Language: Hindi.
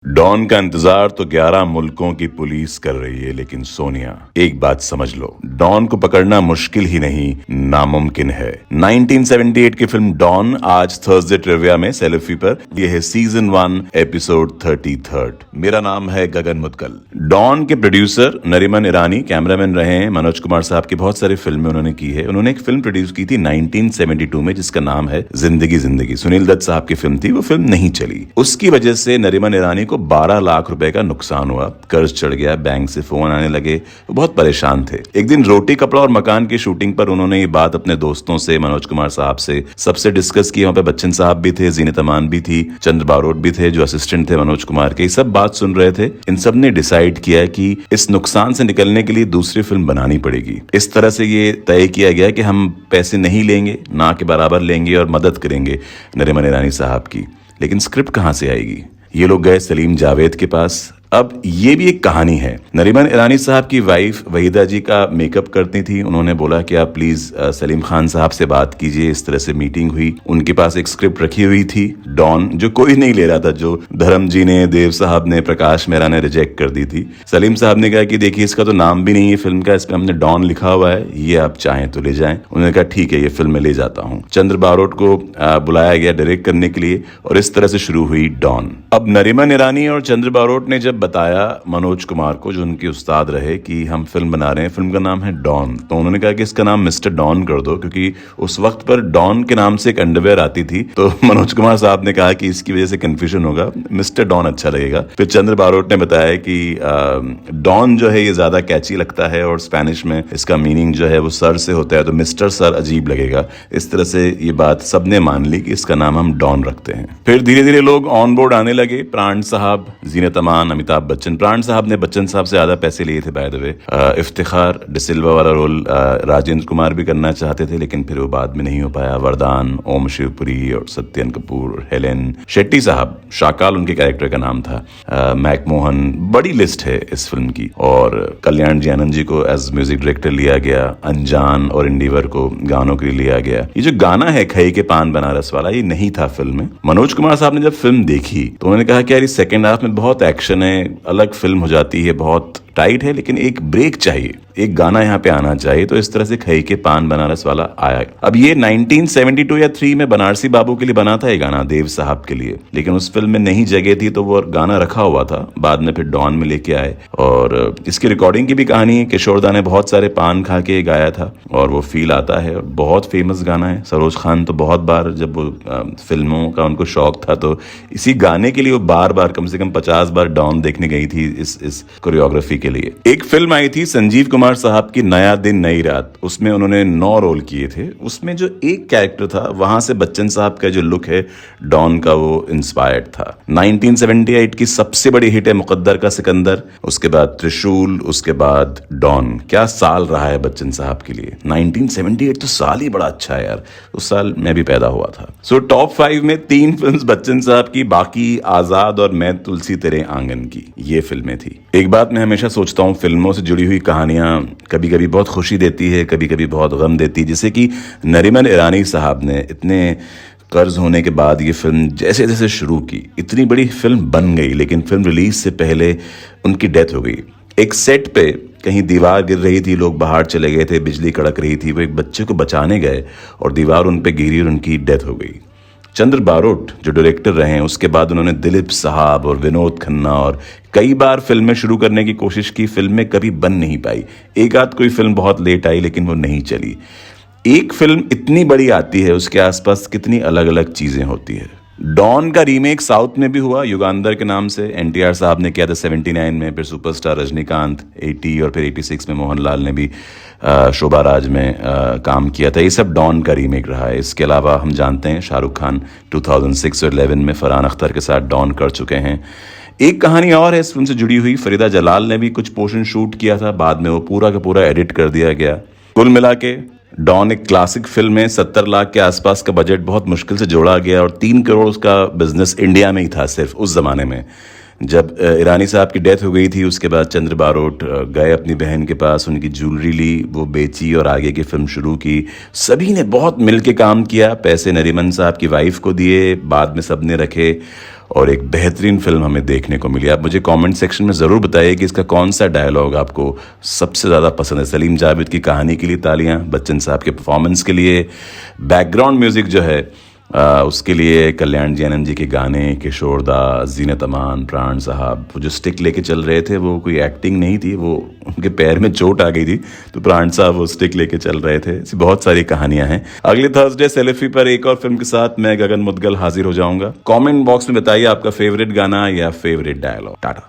डॉन का इंतजार तो 11 मुल्कों की पुलिस कर रही है, लेकिन सोनिया एक बात समझ लो, डॉन को पकड़ना मुश्किल ही नहीं नामुमकिन है। 1978 की फिल्म डॉन आज थर्सडे ट्रिविया में सेल्फी पर यह है सीजन 1 एपिसोड 33। मेरा नाम है गगन मुदगल। डॉन के प्रोड्यूसर नरीमन ईरानी कैमरामैन रहे हैं। मनोज कुमार साहब की बहुत सारी फिल्में उन्होंने की है। उन्होंने एक फिल्म प्रोड्यूस की थी 1972 में जिसका नाम है जिंदगी जिंदगी। सुनील दत्त साहब की फिल्म थी, वो फिल्म नहीं चली। उसकी वजह से नरीमन ईरानी को 12 लाख रुपए का नुकसान हुआ, कर्ज चढ़ गया, बैंक से फोन आने लगे, वो बहुत परेशान थे। एक दिन रोटी कपड़ा और मकान की शूटिंग पर उन्होंने ये बात अपने दोस्तों से, मनोज कुमार साहब से सबसे डिस्कस की। वहां पे बच्चन साहब भी थे, जीनत अमान भी थी, चंद्र बारोट भी थे जो असिस्टेंट थे मनोज कुमार के। सब बात सुन रहे थे। इन सब ने डिसाइड किया कि इस नुकसान से निकलने के लिए दूसरी फिल्म बनानी पड़ेगी। इस तरह से ये तय किया गया कि हम पैसे नहीं लेंगे, ना के बराबर लेंगे और मदद करेंगे नरीमन ईरानी साहब की। लेकिन स्क्रिप्ट कहां से आएगी? ये लोग गए सलीम जावेद के पास। अब ये भी एक कहानी है। नरीमन ईरानी साहब की वाइफ वहीदा जी का मेकअप करती थी। उन्होंने बोला कि आप प्लीज सलीम खान साहब से बात कीजिए। इस तरह से मीटिंग हुई। उनके पास एक स्क्रिप्ट रखी हुई थी डॉन, जो कोई नहीं ले रहा था, जो धर्म जी ने, देव साहब ने, प्रकाश मेहरा ने रिजेक्ट कर दी थी। सलीम साहब ने कहा कि देखिए इसका तो नाम भी नहीं है फिल्म का, इस पर हमने डॉन लिखा हुआ है, ये आप चाहें तो ले जाएं। उन्होंने कहा ठीक है, ये फिल्म में ले जाता हूँ। चंद्र बारोट को बुलाया गया डायरेक्ट करने के लिए और इस तरह से शुरू हुई डॉन। अब नरीमन ईरानी और चंद्र बारोट ने जब बताया मनोज कुमार को, जो उनके उस्ताद रहे, कि हम फिल्म बना रहे हैं, फिल्म का नाम है डॉन, तो उन्होंने कहा कि इसका नाम मिस्टर डॉन कर दो, क्योंकि उस वक्त पर डॉन के नाम से एक अंडरवेयर आती थी। तो मनोज कुमार साहब ने कहा कि इसकी वजह से कंफ्यूजन होगा, मिस्टर डॉन अच्छा लगेगा। फिर चंद्र बारोट ने बताया कि डॉन जो है ये ज्यादा कैची लगता है और स्पेनिश में इसका मीनिंग जो है वो सर से होता है, तो मिस्टर सर अजीब लगेगा। इस तरह से ये बात सबने मान ली कि इसका नाम हम डॉन रखते हैं। फिर धीरे धीरे लोग ऑन बोर्ड आने लगे। प्राण साहब, जीनत अमान, अमिताभ बच्चन। प्राण साहब ने बच्चन साहब से ज्यादा पैसे लिए थे by the way. Iftikhar de Silva वाला रोल राजेंद्र कुमार भी करना चाहते थे, लेकिन फिर वो बाद में नहीं हो पाया। वरदान, ओम शिवपुरी और सत्यन कपूर, हेलेन शेट्टी साहब, शाकाल उनके कैरेक्टर का नाम था, मैकमोहन। बड़ी लिस्ट है इस फिल्म की। और कल्याण जी आनंद जी को एज म्यूजिक डायरेक्टर लिया गया। अनजान और इंडिवर को गानों के लिए लिया गया। ये जो गाना है खई के पान बनारस वाला, ये नहीं था फिल्म में। मनोज कुमार साहब ने जब फिल्म देखी तो उन्होंने कहा कि यार इस सेकेंड हाफ में बहुत एक्शन है, अलग फिल्म हो जाती है, बहुत टाइट है, लेकिन एक ब्रेक चाहिए, एक गाना यहाँ पे आना चाहिए। तो इस तरह से खई के पान बनारस वाला आया। अब ये 1972 या 3 में बनारसी बाबू के लिए बना था ये गाना, देव साहब के लिए, लेकिन उस फिल्म में नहीं जगह थी तो वो गाना रखा हुआ था। बाद में फिर डॉन में लेके आए। और इसकी रिकॉर्डिंग की भी कहानी है। किशोरदा ने बहुत सारे पान खा के गाया था और वो फील आता है। बहुत फेमस गाना है। सरोज खान तो बहुत बार, जब वो फिल्मों का उनको शौक था, तो इसी गाने के लिए वो बार बार कम से कम 50 बार डॉन देखने गई थी इस कोरियोग्राफी के लिए। एक फिल्म आई थी संजीव कुमार साहब की, नया दिन नई रात। उसमें उन्होंने 9 रोल किए थे। उसमें जो एक कैरेक्टर था, वहां से बच्चन साहब का जो लुक है डॉन का, वो इंस्पायर्ड था। 1978 की सबसे बड़ी हिट है मुकद्दर का सिकंदर, उसके बाद त्रिशूल, उसके बाद डॉन। क्या साल रहा है बच्चन साहब के लिए। 1978 तो साल ही बड़ा अच्छा है यार। उस साल मैं भी पैदा हुआ था। सो टॉप 5 में 3 फिल्म बच्चन साहब की, बाकी आजाद और मैं तुलसी तेरे आंगन की, ये फिल्में थी। एक बात मैं हमेशा सोचता हूँ, फिल्मों से जुड़ी हुई कहानियां कभी कभी बहुत खुशी देती है, कभी कभी बहुत गम देती है। जैसे कि नरीमन ईरानी साहब ने इतने कर्ज होने के बाद ये फिल्म जैसे जैसे शुरू की, इतनी बड़ी फिल्म बन गई, लेकिन फिल्म रिलीज से पहले उनकी डेथ हो गई। एक सेट पे कहीं दीवार गिर रही थी, लोग बाहर चले गए थे, बिजली कड़क रही थी, वो एक बच्चे को बचाने गए और दीवार उन पे गिरी और उनकी डेथ हो गई। चंद्र बारोट जो डायरेक्टर रहे हैं, उसके बाद उन्होंने दिलीप साहब और विनोद खन्ना और कई बार फिल्में शुरू करने की कोशिश की। फिल्में कभी बन नहीं पाई। एक आध कोई फिल्म बहुत लेट आई, लेकिन वो नहीं चली। एक फिल्म इतनी बड़ी आती है, उसके आसपास कितनी अलग अलग चीजें होती है। डॉन का रीमेक साउथ में भी हुआ, युगांधर के नाम से। एनटीआर साहब ने किया था 79 में, फिर सुपरस्टार रजनीकांत 80 और फिर 86 में मोहनलाल ने भी शोभा राज में काम किया था। ये सब डॉन का रीमेक रहा है। इसके अलावा हम जानते हैं शाहरुख खान 2006 और 11 में फरहान अख्तर के साथ डॉन कर चुके हैं। एक कहानी और है इस फिल्म से जुड़ी हुई। फरीदा जलाल ने भी कुछ पोर्शन शूट किया था, बाद में वो पूरा का पूरा एडिट कर दिया गया। कुल मिला के डॉन एक क्लासिक फिल्म है। 70 लाख के आसपास का बजट बहुत मुश्किल से जोड़ा गया और 3 करोड़ उसका बिजनेस इंडिया में ही था सिर्फ उस जमाने में। जब ईरानी साहब की डेथ हो गई थी, उसके बाद चंद्र बारोट गए अपनी बहन के पास, उनकी ज्वेलरी ली, वो बेची और आगे की फिल्म शुरू की। सभी ने बहुत मिल के काम किया। पैसे नरीमन साहब की वाइफ को दिए, बाद में सबने रखे और एक बेहतरीन फिल्म हमें देखने को मिली। आप मुझे कमेंट सेक्शन में ज़रूर बताइए कि इसका कौन सा डायलॉग आपको सबसे ज़्यादा पसंद है। सलीम जावेद की कहानी के लिए तालियां, बच्चन साहब के परफॉर्मेंस के लिए, बैकग्राउंड म्यूज़िक जो है उसके लिए कल्याण जी, आनंद जी के गाने, किशोर दा, जीनत अमान, प्राण साहब, वो जो स्टिक लेके चल रहे थे वो कोई एक्टिंग नहीं थी, वो उनके पैर में चोट आ गई थी तो प्राण साहब वो स्टिक लेके चल रहे थे। ऐसी बहुत सारी कहानियां हैं। अगले थर्सडे सेल्फी पर एक और फिल्म के साथ मैं गगन मुदगल हाजिर हो जाऊंगा। कमेंट बॉक्स में बताइए आपका फेवरेट गाना या फेवरेट डायलॉग। टाटा।